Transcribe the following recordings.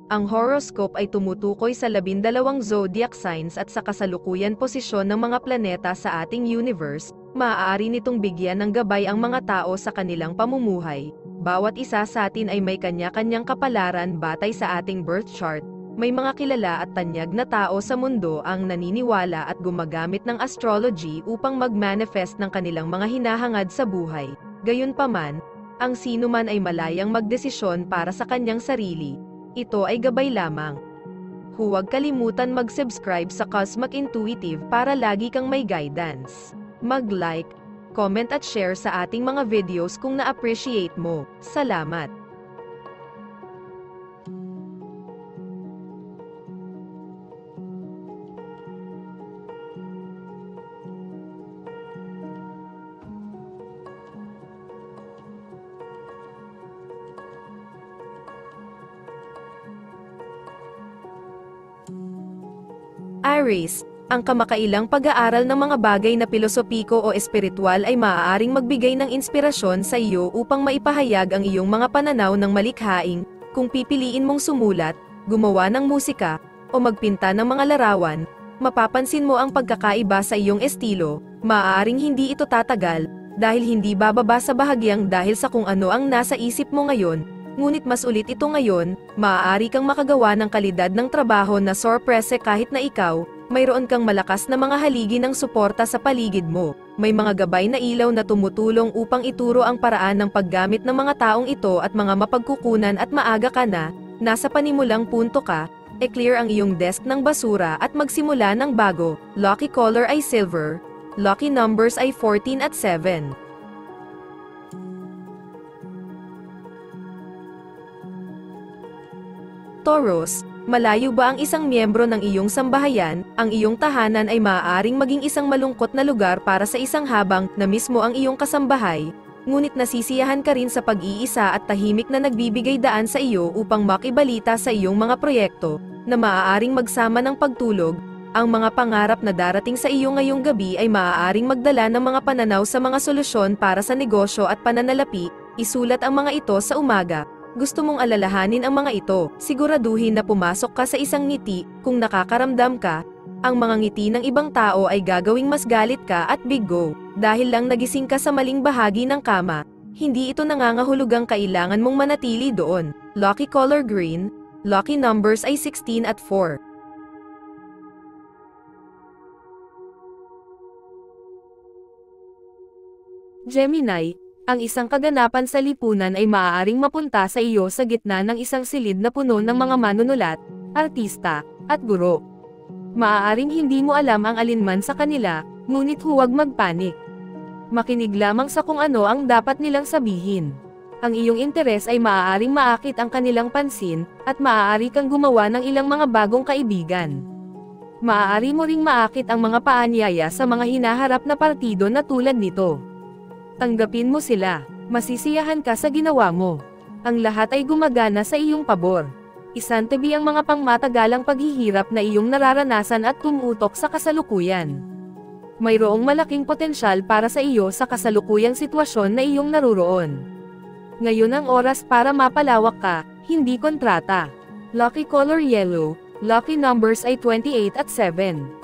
Ang horoscope ay tumutukoy sa 12 zodiac signs at sa kasalukuyan posisyon ng mga planeta sa ating universe. Maaari nitong bigyan ng gabay ang mga tao sa kanilang pamumuhay. Bawat isa sa atin ay may kanya-kanyang kapalaran batay sa ating birth chart. May mga kilala at tanyag na tao sa mundo ang naniniwala at gumagamit ng astrology upang mag-manifest ng kanilang mga hinahangad sa buhay. Gayunpaman, ang sinuman ay malayang magdesisyon para sa kanyang sarili. Ito ay gabay lamang. Huwag kalimutan mag-subscribe sa Cosmic Intuitive para lagi kang may guidance. Mag-like, comment at share sa ating mga videos kung na-appreciate mo. Salamat! Aries, ang kamakailang pag-aaral ng mga bagay na pilosopiko o espiritual ay maaaring magbigay ng inspirasyon sa iyo upang maipahayag ang iyong mga pananaw ng malikhaing. Kung pipiliin mong sumulat, gumawa ng musika, o magpinta ng mga larawan, mapapansin mo ang pagkakaiba sa iyong estilo. Maaaring hindi ito tatagal, dahil hindi bababa sa bahagyang dahil sa kung ano ang nasa isip mo ngayon. Ngunit mas ulit ito ngayon, maaari kang makagawa ng kalidad ng trabaho na sorprese kahit na ikaw, mayroon kang malakas na mga haligi ng suporta sa paligid mo. May mga gabay na ilaw na tumutulong upang ituro ang paraan ng paggamit ng mga taong ito at mga mapagkukunan at maaga ka na, nasa panimulang punto ka, i-clear ang iyong desk ng basura at magsimula ng bago. Lucky color ay silver. Lucky numbers ay 14 at 7. Taurus, malayo ba ang isang miyembro ng iyong sambahayan, ang iyong tahanan ay maaaring maging isang malungkot na lugar para sa isang habang na mismo ang iyong kasambahay, ngunit nasisiyahan ka rin sa pag-iisa at tahimik na nagbibigay daan sa iyo upang makibalita sa iyong mga proyekto, na maaaring magsama ng pagtulog. Ang mga pangarap na darating sa iyo ngayong gabi ay maaaring magdala ng mga pananaw sa mga solusyon para sa negosyo at pananalapi. Isulat ang mga ito sa umaga. Gusto mong alalahanin ang mga ito, siguraduhin na pumasok ka sa isang ngiti. Kung nakakaramdam ka, ang mga ngiti ng ibang tao ay gagawing mas galit ka at biggo, dahil lang nagising ka sa maling bahagi ng kama. Hindi ito nangangahulugang kailangan mong manatili doon. Lucky color green. Lucky numbers ay 16 at 4. Gemini, ang isang kaganapan sa lipunan ay maaaring mapunta sa iyo sa gitna ng isang silid na puno ng mga manunulat, artista, at guro. Maaaring hindi mo alam ang alinman sa kanila, ngunit huwag magpanik. Makinig lamang sa kung ano ang dapat nilang sabihin. Ang iyong interes ay maaaring maakit ang kanilang pansin, at maaari kang gumawa ng ilang mga bagong kaibigan. Maaari mo ring maakit ang mga paanyaya sa mga hinaharap na partido na tulad nito. Tanggapin mo sila, masisiyahan ka sa ginawa mo. Ang lahat ay gumagana sa iyong pabor. Isantabi ang mga pangmatagalang paghihirap na iyong nararanasan at tumutok sa kasalukuyan. Mayroong malaking potensyal para sa iyo sa kasalukuyang sitwasyon na iyong naruroon. Ngayon ang oras para mapalawak ka, hindi kontrata. Lucky color yellow. Lucky numbers ay 28 at 7.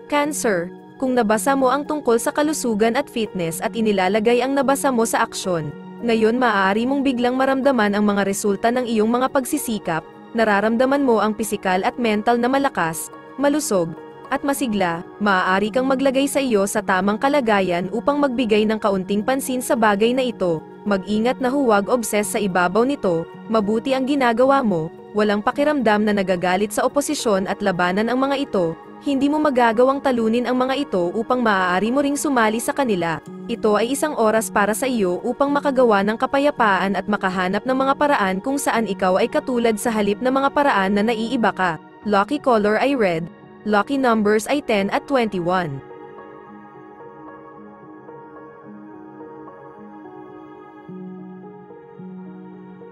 Cancer, kung nabasa mo ang tungkol sa kalusugan at fitness at inilalagay ang nabasa mo sa aksyon, ngayon maaari mong biglang maramdaman ang mga resulta ng iyong mga pagsisikap. Nararamdaman mo ang pisikal at mental na malakas, malusog, at masigla. Maaari kang maglagay sa iyo sa tamang kalagayan upang magbigay ng kaunting pansin sa bagay na ito. Mag-ingat na huwag obses sa ibabaw nito. Mabuti ang ginagawa mo, walang pakiramdam na nagagalit sa oposisyon at labanan ang mga ito. Hindi mo magagawang talunin ang mga ito upang maaari mo ring sumali sa kanila. Ito ay isang oras para sa iyo upang makagawa ng kapayapaan at makahanap ng mga paraan kung saan ikaw ay katulad sa halip na mga paraan na naiiba ka. Lucky color ay red. Lucky numbers ay 10 at 21.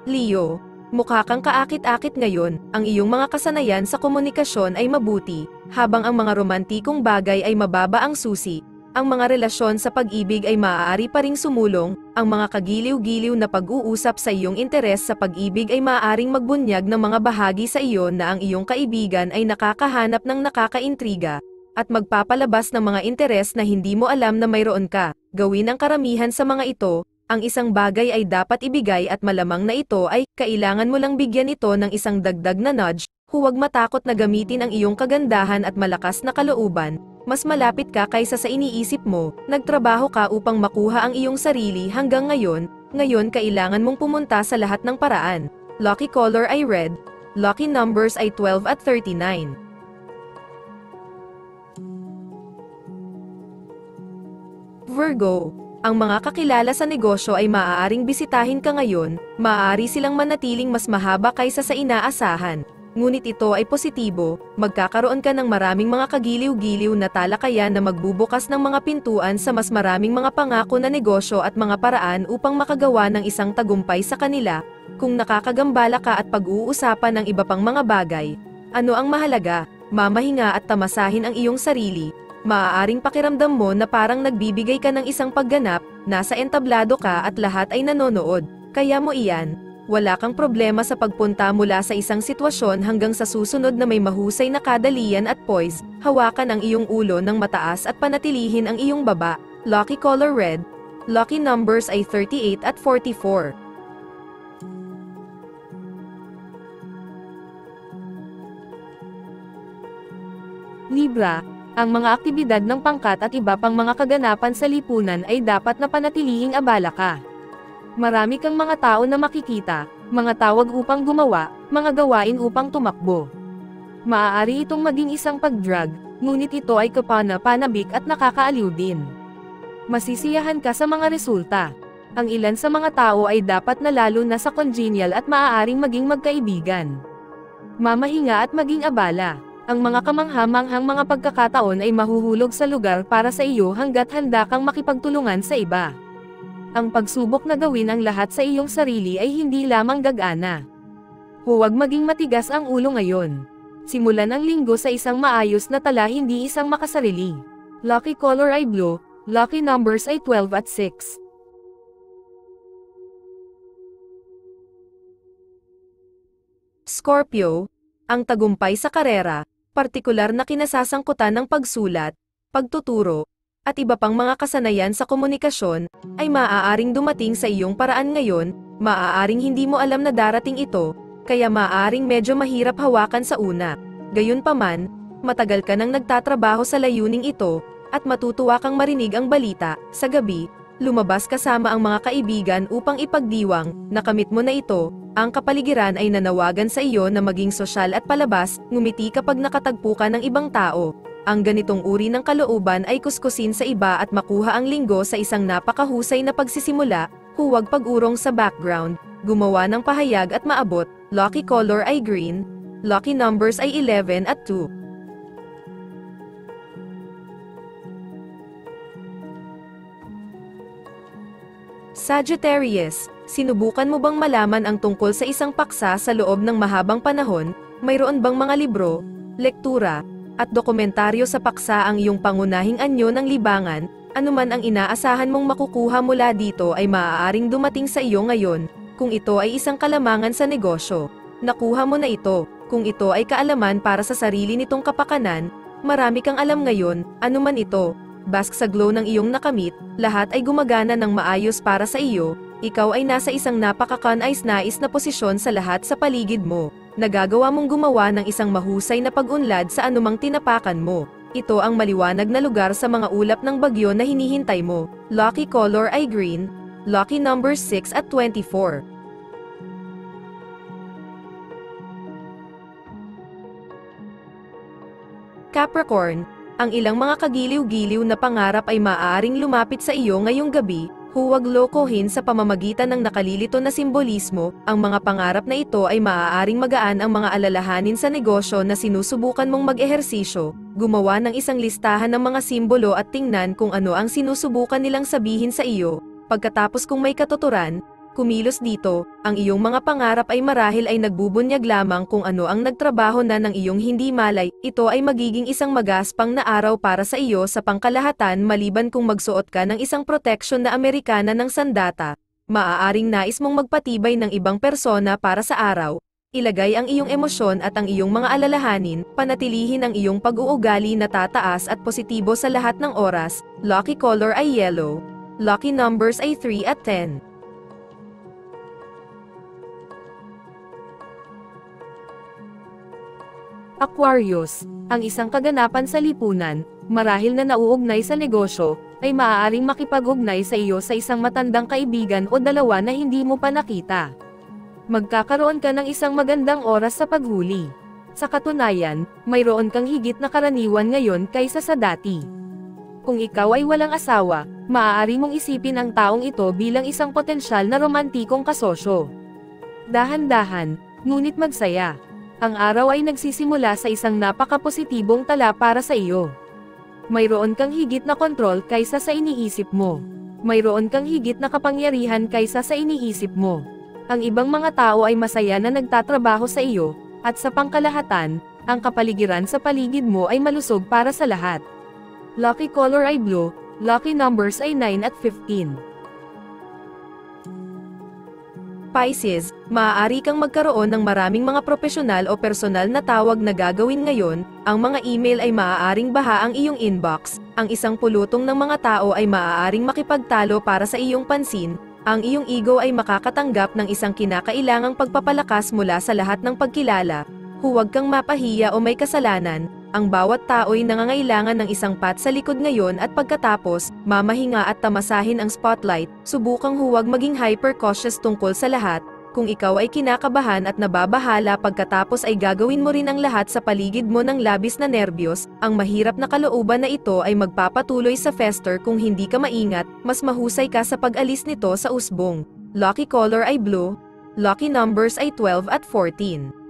Leo, mukha kang kaakit-akit ngayon. Ang iyong mga kasanayan sa komunikasyon ay mabuti, habang ang mga romantikong bagay ay mababa ang susi. ang mga relasyon sa pag-ibig ay maaari pa ring sumulong, ang mga kagiliw-giliw na pag-uusap sa iyong interes sa pag-ibig ay maaaring magbunyag ng mga bahagi sa iyo na ang iyong kaibigan ay nakakahanap ng nakakaintriga, at magpapalabas ng mga interes na hindi mo alam na mayroon ka. Gawin ang karamihan sa mga ito, ang isang bagay ay dapat ibigay at malamang na ito ay, kailangan mo lang bigyan ito ng isang dagdag na nudge, huwag matakot na gamitin ang iyong kagandahan at malakas na kalooban. Mas malapit ka kaysa sa iniisip mo, nagtrabaho ka upang makuha ang iyong sarili hanggang ngayon kailangan mong pumunta sa lahat ng paraan. Lucky color ay red, lucky numbers ay 12 at 39. Virgo, ang mga kakilala sa negosyo ay maaaring bisitahin ka ngayon, maaari silang manatiling mas mahaba kaysa sa inaasahan. Ngunit ito ay positibo, magkakaroon ka ng maraming mga kagiliw-giliw na talakayan na magbubukas ng mga pintuan sa mas maraming mga pangako na negosyo at mga paraan upang makagawa ng isang tagumpay sa kanila. Kung nakakagambala ka at pag-uusapan ng iba pang mga bagay, ano ang mahalaga, mamahinga at tamasahin ang iyong sarili. Maaaring pakiramdam mo na parang nagbibigay ka ng isang pagganap, nasa entablado ka at lahat ay nanonood, kaya mo iyan. Wala kang problema sa pagpunta mula sa isang sitwasyon hanggang sa susunod na may mahusay na kadalian at poise, hawakan ang iyong ulo ng mataas at panatilihin ang iyong baba. Lucky color red, lucky numbers ay 38 at 44. Libra, ang mga aktibidad ng pangkat at iba pang mga kaganapan sa lipunan ay dapat na panatilihing abala ka. Marami kang mga tao na makikita, mga tawag upang gumawa, mga gawain upang tumakbo. Maaari itong maging isang pag-drug, ngunit ito ay kapana-panabik at nakakaaliw din. Masisiyahan ka sa mga resulta. Ang ilan sa mga tao ay dapat na lalo na sa congenial at maaaring maging magkaibigan. Mamahinga at maging abala. Ang mga kamangha-manghang mga pagkakataon ay mahuhulog sa lugar para sa iyo hanggat handa kang makipagtulungan sa iba. Ang pagsubok na gawin ang lahat sa iyong sarili ay hindi lamang gagana. Huwag maging matigas ang ulo ngayon. Simulan ang linggo sa isang maayos na tala, hindi isang makasarili. Lucky color ay blue, lucky numbers ay 12 at 6. Scorpio, ang tagumpay sa karera, partikular na kinasasangkutan ng pagsulat, pagtuturo, at iba pang mga kasanayan sa komunikasyon, ay maaaring dumating sa iyong paraan ngayon, maaaring hindi mo alam na darating ito, kaya maaaring medyo mahirap hawakan sa una. Gayunpaman, matagal ka nang nagtatrabaho sa layuning ito, at matutuwa kang marinig ang balita. Sa gabi, lumabas kasama ang mga kaibigan upang ipagdiwang, nakamit mo na ito, ang kapaligiran ay nanawagan sa iyo na maging sosyal at palabas, ngumiti kapag nakatagpo ka ng ibang tao. Ang ganitong uri ng kalooban ay kuskusin sa iba at makuha ang linggo sa isang napakahusay na pagsisimula, huwag pag-urong sa background, gumawa ng pahayag at maabot. Lucky color ay green, lucky numbers ay 11 at 2. Sagittarius, sinubukan mo bang malaman ang tungkol sa isang paksa sa loob ng mahabang panahon? Mayroon bang mga libro, lektura, at dokumentaryo sa paksa ang iyong pangunahing anyo ng libangan? Anuman ang inaasahan mong makukuha mula dito ay maaaring dumating sa iyo ngayon, kung ito ay isang kalamangan sa negosyo. Nakuha mo na ito, kung ito ay kaalaman para sa sarili nitong kapakanan, marami kang alam ngayon, anuman ito. Bask sa glow ng iyong nakamit, lahat ay gumagana ng maayos para sa iyo, ikaw ay nasa isang napakakanais-nais na posisyon sa lahat sa paligid mo. Nagagawa mong gumawa ng isang mahusay na pag-unlad sa anumang tinapakan mo. Ito ang maliwanag na lugar sa mga ulap ng bagyo na hinihintay mo. Lucky color ay green, lucky numbers 6 at 24. Capricorn, ang ilang mga kagiliw-giliw na pangarap ay maaaring lumapit sa iyo ngayong gabi. Huwag lokohin sa pamamagitan ng nakalilito na simbolismo, ang mga pangarap na ito ay maaaring magaan ang mga alalahanin sa negosyo na sinusubukan mong mag-ehersisyo. Gumawa ng isang listahan ng mga simbolo at tingnan kung ano ang sinusubukan nilang sabihin sa iyo. Pagkatapos kung may katuturan, kumilos dito, ang iyong mga pangarap ay marahil ay nagbubunyag lamang kung ano ang nagtrabaho na ng iyong hindi malay, ito ay magiging isang magaspang na araw para sa iyo sa pangkalahatan maliban kung magsuot ka ng isang proteksyon na Amerikana ng sandata. Maaaring nais mong magpatibay ng ibang persona para sa araw. Ilagay ang iyong emosyon at ang iyong mga alalahanin, panatilihin ang iyong pag-uugali na tataas at positibo sa lahat ng oras. Lucky color ay yellow. Lucky numbers ay 3 at 10. Aquarius, ang isang kaganapan sa lipunan, marahil na nauugnay sa negosyo, ay maaaring makipag-ugnay sa iyo sa isang matandang kaibigan o dalawa na hindi mo pa nakita. Magkakaroon ka ng isang magandang oras sa paghuli. Sa katunayan, mayroon kang higit na karaniwan ngayon kaysa sa dati. Kung ikaw ay walang asawa, maaari mong isipin ang taong ito bilang isang potensyal na romantikong kasosyo. Dahan-dahan, ngunit magsaya. Ang araw ay nagsisimula sa isang napaka-positibong tala para sa iyo. Mayroon kang higit na kontrol kaysa sa iniisip mo. Mayroon kang higit na kapangyarihan kaysa sa iniisip mo. Ang ibang mga tao ay masaya na nagtatrabaho sa iyo, at sa pangkalahatan, ang kapaligiran sa paligid mo ay malusog para sa lahat. Lucky color ay blue, lucky numbers ay 9 at 15. Pisces, maaari kang magkaroon ng maraming mga profesional o personal na tawag na gagawin ngayon, ang mga email ay maaaring baha ang iyong inbox, ang isang pulutong ng mga tao ay maaaring makipagtalo para sa iyong pansin, ang iyong ego ay makakatanggap ng isang kinakailangang pagpapalakas mula sa lahat ng pagkilala. Huwag kang mapahiya o may kasalanan, ang bawat tao'y nangangailangan ng isang pat sa likod ngayon at pagkatapos, mamahinga at tamasahin ang spotlight, subukang huwag maging hyper-cautious tungkol sa lahat. Kung ikaw ay kinakabahan at nababahala pagkatapos ay gagawin mo rin ang lahat sa paligid mo ng labis na nerbiyos, ang mahirap na kalooban na ito ay magpapatuloy sa fester kung hindi ka maingat, mas mahusay ka sa pag-alis nito sa usbong. Lucky color ay blue, lucky numbers ay 12 at 14.